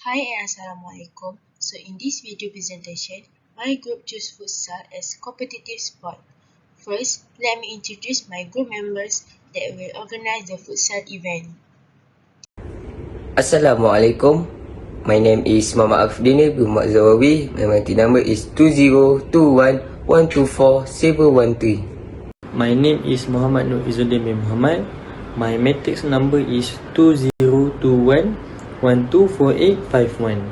Hi and Assalamualaikum. So in this video presentation, my group choose futsal as competitive sport. First, let me introduce my group members that will organize the futsal event. Assalamualaikum. My name is Muhammad Afdini bin Mak Zawawi. My monthly number is 2021124713. My name is Muhammad Nur Izzuddin bin Muhammad. My matrix number is 2021124851.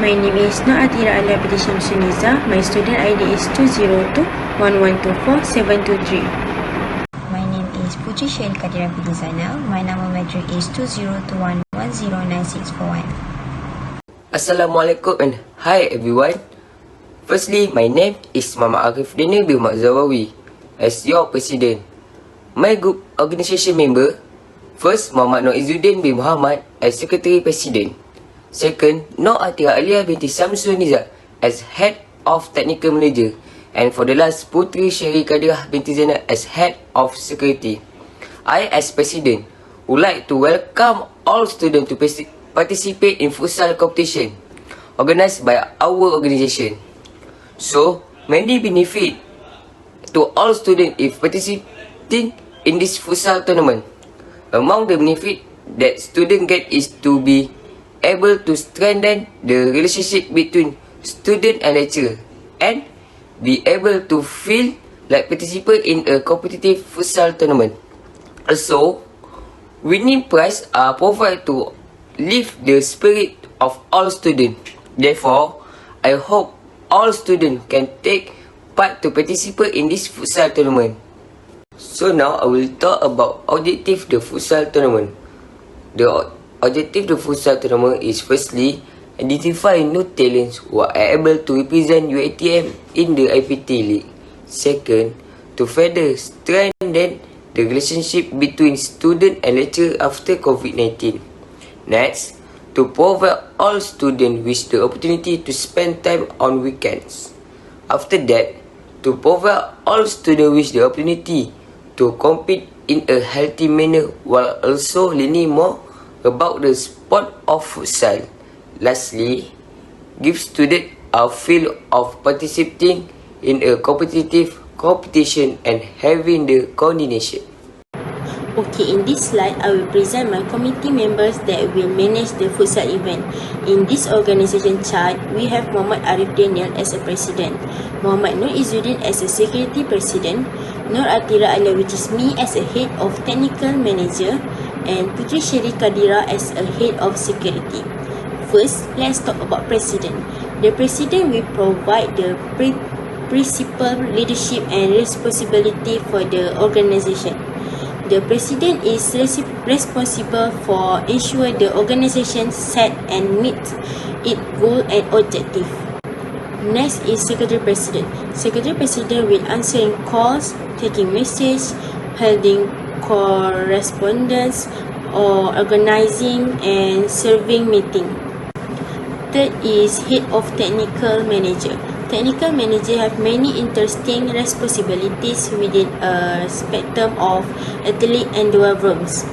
My name is Nur Atira Alia Binti Syamsuniza. My student ID is 20211247223. My name is Putri Syain Kadira binti Zainal. My nama matric is 2021109641. Assalamualaikum and hi everyone. Firstly, my name is Muhammad Arif Dini bin Mak Zawawi as your president. My group organisation member, first Muhammad Nur Izzuddin bin Muhammad as secretary president. Second, Nur Atira Alia binti Syamsuniza as head of technical manager. And for the last, Putri Syari Kadirah binti Zainal as head of security. I as president would like to welcome all students to participate in futsal competition organised by our organisation. So, many benefit to all students if participating in this futsal tournament. Among the benefit that students get is to be able to strengthen the relationship between student and lecturer and be able to feel like participate in a competitive futsal tournament. Also, winning prize are provided to lift the spirit of all students. Therefore, I hope all students can take part to participate in this futsal tournament. So now I will talk about objective the futsal tournament. The objective the futsal tournament is firstly identify new talents who are able to represent UATM in the IPT League. Second, to further strengthen the relationship between student and lecturer after COVID-19. Next, to provide all students with the opportunity to spend time on weekends. After that, to provide all students with the opportunity to compete in a healthy manner while also learning more about the sport of futsal. Lastly, give students a feel of participating in a competitive competition and having the coordination. Okay, in this slide, I will present my committee members that will manage the futsal event. In this organization chart, we have Muhammad Arif Daniel as a president, Muhammad Nur Izzuddin as a security president, Nur Atira Alia, which is me, as a head of technical manager, and Putri Syari Kadira as a head of security. First, let's talk about president. The president will provide the principal leadership and responsibility for the organization. The president is responsible for ensure the organization set and meet its goal and objective. Next is secretary president. Secretary president will answering calls, taking messages, holding correspondence, or organizing and serving meeting. Third is head of technical manager. Technical manager have many interesting responsibilities within a spectrum of athlete and rooms.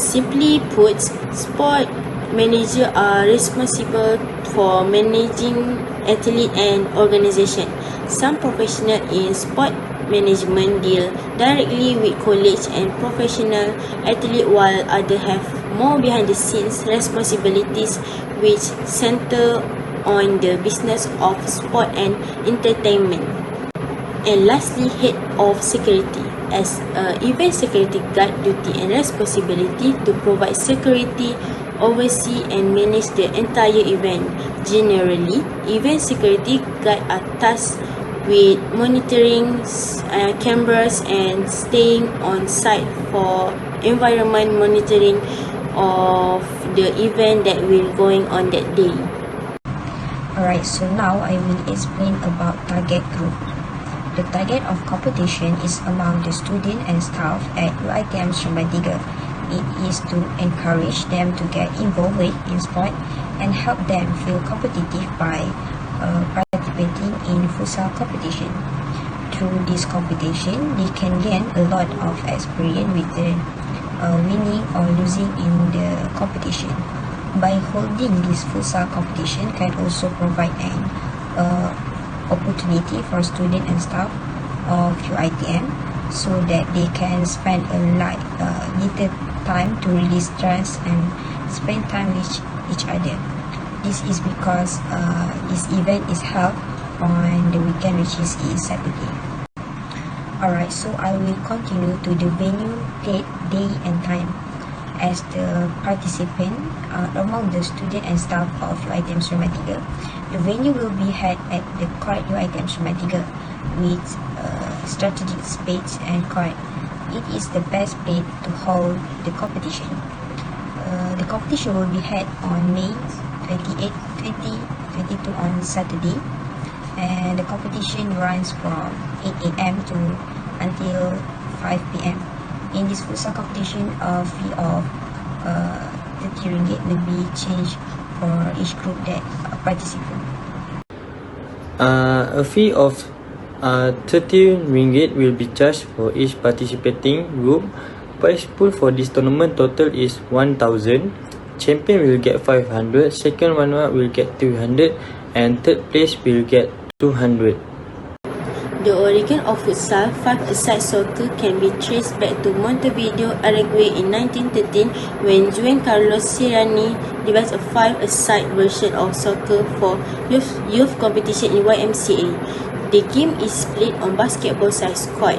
Simply put, sport manager are responsible for managing athlete and organization. Some professional in sport management deal directly with college and professional athlete, while others have more behind the scenes responsibilities which center on the business of sport and entertainment. And lastly, head of security as event security guard duty and responsibility to provide security, oversee and manage the entire event. Generally, event security guard are tasked with monitoring cameras and staying on site for environment monitoring of the event that will going on that day. Alright, so now I will explain about target group. The target of competition is among the student and staff at UiTM Syambatiga. It is to encourage them to get involved in sport and help them feel competitive by participating in futsal competition. Through this competition, they can gain a lot of experience with the winning or losing in the competition. By holding this futsal competition can also provide an opportunity for students and staff of UITM so that they can spend little time to release stress and spend time with each other. This is because this event is held on the weekend, which is Saturday. Alright, so I will continue to the venue, date, day and time. As the participant among the student and staff of UITM Surmatiga, the venue will be held at the court UITM Surmatiga with strategic space and court. It is the best place to hold the competition. The competition will be held on May 28, 2022 on Saturday, and the competition runs from 8 a.m. to until 5 p.m. In this futsal competition, a fee of 30 ringgit will be changed for each group that participate. A fee of 30 ringgit will be charged for each participating group. Prize pool for this tournament total is 1,000. Champion will get 500, second runner-up will get 300, and third place will get 200. The origin of futsal, five-a-side soccer, can be traced back to Montevideo, Uruguay in 1913 when Juan Carlos Siriani devised a five-a-side version of soccer for youth competition in YMCA. The game is played on basketball-sized court,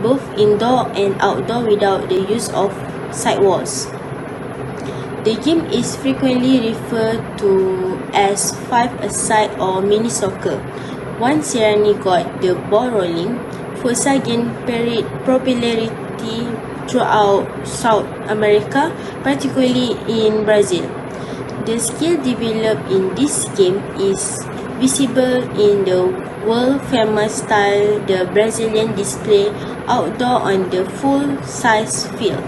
both indoor and outdoor without the use of sidewalls. The game is frequently referred to as five-a-side or mini soccer. Once Siriani got the ball rolling, futsal gained popularity throughout South America, particularly in Brazil. The skill developed in this game is visible in the world-famous style the Brazilian display outdoor on the full-size field.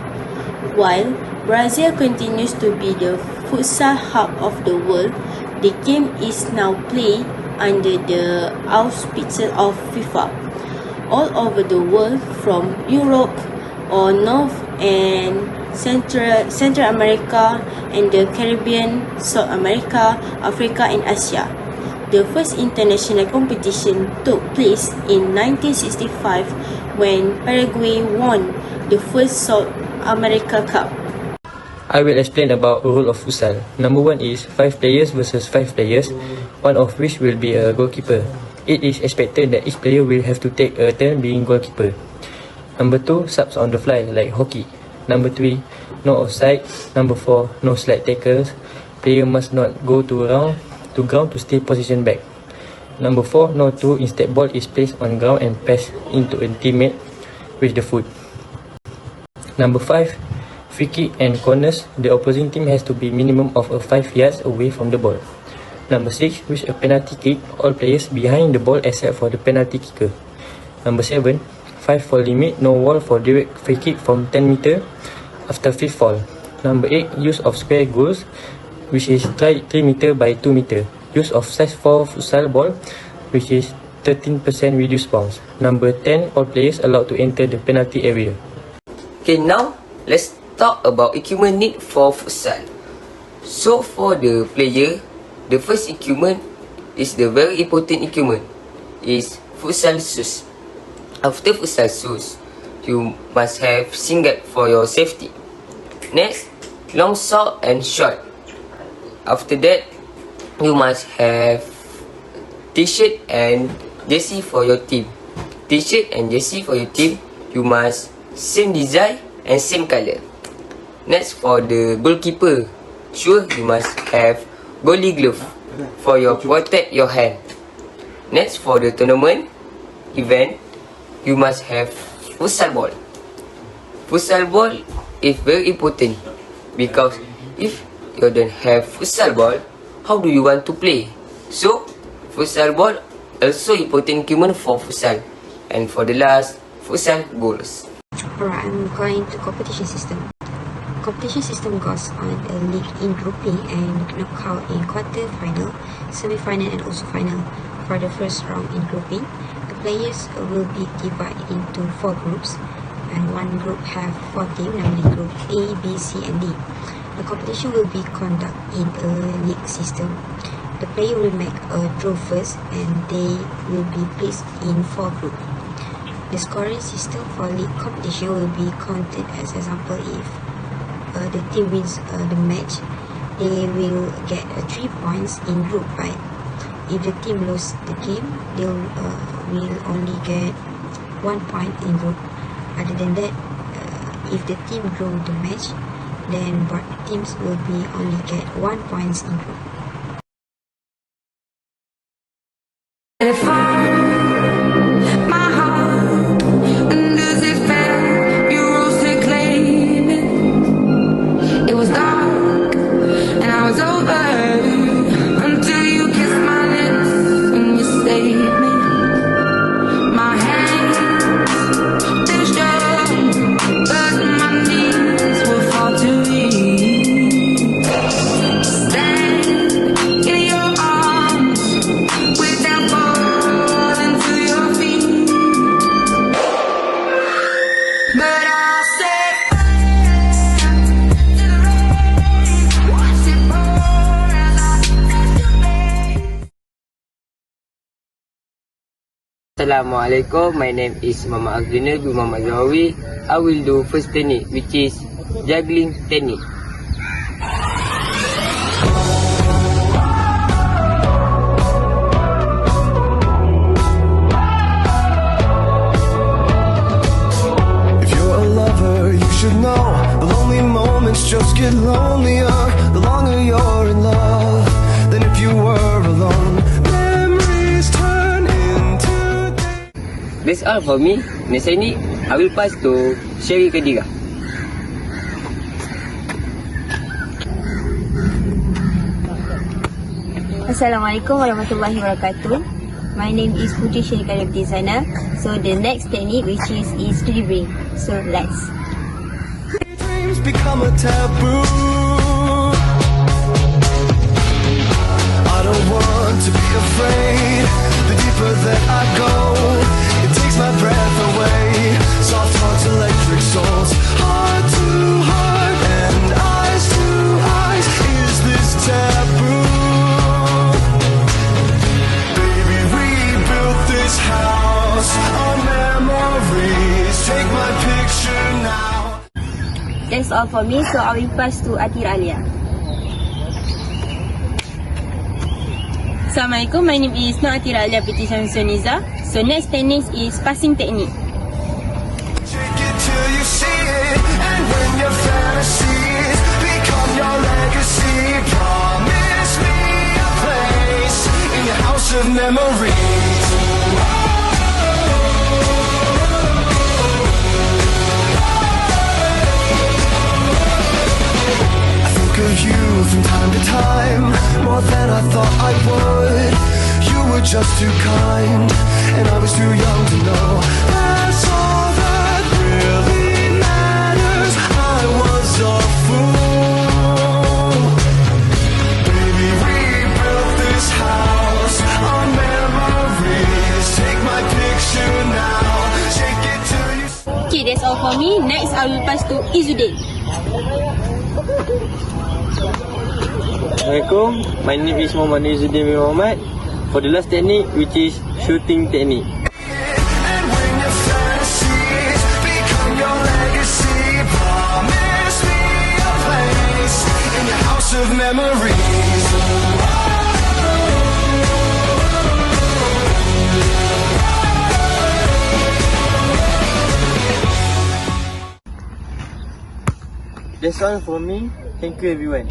While Brazil continues to be the futsal hub of the world, the game is now played under the auspices of FIFA. All over the world, from Europe or North and Central America and the Caribbean, South America, Africa and Asia. The first international competition took place in 1965 when Paraguay won the first South America Cup. I will explain about the rule of futsal. Number 1 is 5 players versus 5 players, one of which will be a goalkeeper. It is expected that each player will have to take a turn being goalkeeper. Number 2, subs on the fly like hockey. Number 3, no offside. Number 4, no slide tackles. Player must not go to ground to stay position back. Number 4, no two, instead ball is placed on ground and passed into a teammate with the foot. Number 5, free kick and corners, the opposing team has to be minimum of 5 yards away from the ball. Number 6, with a penalty kick, all players behind the ball except for the penalty kicker. Number 7, 5 fall limit, no wall for direct free kick from 10 meter after 5th fall. Number 8, use of square goals, which is 3 meter by 2 meter. Use of size 4 futsal ball, which is 13% reduced bounce. Number 10, all players allowed to enter the penalty area. Okay, now let's talk about equipment need for futsal. So for the player, the first equipment is the very important equipment is futsal shoes. After futsal shoes, you must have singlet for your safety. Next, long sock and short. After that, you must have t-shirt and jersey for your team. T-shirt and jersey for your team, you must same design and same color. Next, for the goalkeeper, sure you must have goalie glove for your protect your hand. Next, for the tournament event, you must have futsal ball. Futsal ball is very important because if you don't have futsal ball, how do you want to play? So, futsal ball also important equipment for futsal. And for the last, futsal goals. Alright, I'm going to competition system. Competition system goes on a league in grouping and knockout in quarter final, semi-final and also final. For the first round in grouping, the players will be divided into 4 groups and one group have 4 teams, namely group A, B, C and D. The competition will be conducted in a league system. The player will make a draw first and they will be placed in 4 groups. The scoring system for league competition will be counted as example if the team wins the match, they will get 3 points in group fight. If the team loses the game, they will only get 1 point in group. Other than that, if the team draw the match, then both teams will be only get 1 point in group. My heart under the fan, you rose to claim it. It was dark and I was over until you kissed my lips and you saved me. My hands, they were strong, but my knees were far too weak. Stand in your arms without falling to your feet. But I'll say to the rain, watch it pour as I touch your face. Assalamualaikum, my name is Muhammad Azrinul bin Muhammad Zawawi. I will do first technique, which is juggling technique. If you're a lover, you should know the lonely moments just get lonelier the longer you're in love than if you were alone. Memories turn into That's all for me. Next technique, I will pass to Sherry Kadira. Assalamualaikum warahmatullahi wabarakatuh. My name is Putri Syarika Designer. So the next technique which is dribbling. So let's. dreams become a taboo. I don't want to be afraid. The deeper that I go, it takes my breath away. Soft hearts, electric souls, heart to heart and eyes to eyes. Is this taboo? Baby, we built this house on memories. Take my picture now. That's all for me. So I will pass to Atir Alia. Assalamualaikum, my name is Nur Atira Alia Piti Syamsuniza. So next technique is passing technique. Take it till you see it, and when your fantasies become your legacy, promise me a place in your house of memories. I think of you from time to time, more than I thought I would. You were just too kind, and I was too young to know. That's all that really matters. I was a fool. Baby, we built this house on memories. Take my picture now. Take it till you. Okay, that's all for me. Next, I will pass to Izzuddin. Assalamualaikum, my name is Muhammad Izzuddin bin Muhammad. For the last technique, which is shooting technique. And when your fantasies become your legacy, promise me a place in your house of memories. That's all for me. Thank you everyone.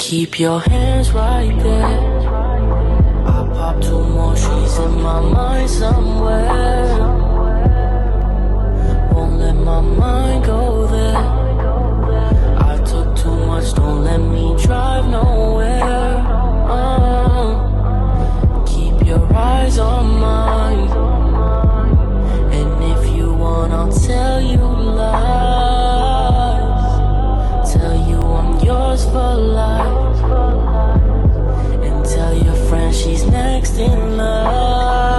Keep your hands right there. I pop 2 more trees in my mind somewhere. Won't let my mind go there. I took too much, don't let me drive nowhere. Keep your eyes on mine. And if you want, I'll tell you lies. Tell you I'm yours for life. And tell your friend she's next in line.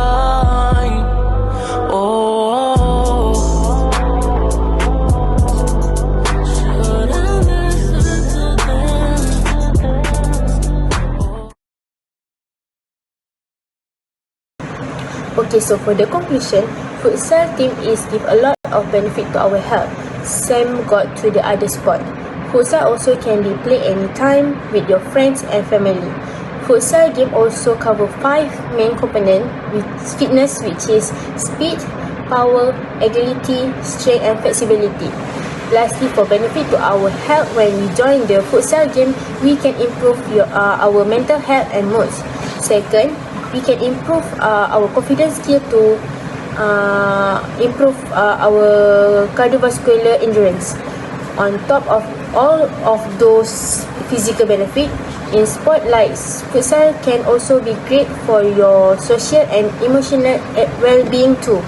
Okay, so for the conclusion, futsal team is give a lot of benefit to our health. Same got to the other sport. Futsal also can be played anytime with your friends and family. Futsal game also cover 5 main components with fitness, which is speed, power, agility, strength and flexibility. Lastly, for benefit to our health, when we join the futsal game, we can improve our mental health and moods. Second, we can improve our confidence skill to improve our cardiovascular endurance. On top of all of those physical benefits, in sport like futsal can also be great for your social and emotional well-being too.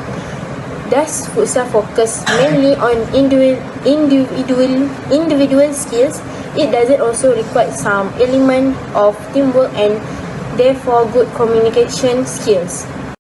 Thus, futsal focus mainly on individual skills. It doesn't also require some element of teamwork and therefore good communication skills.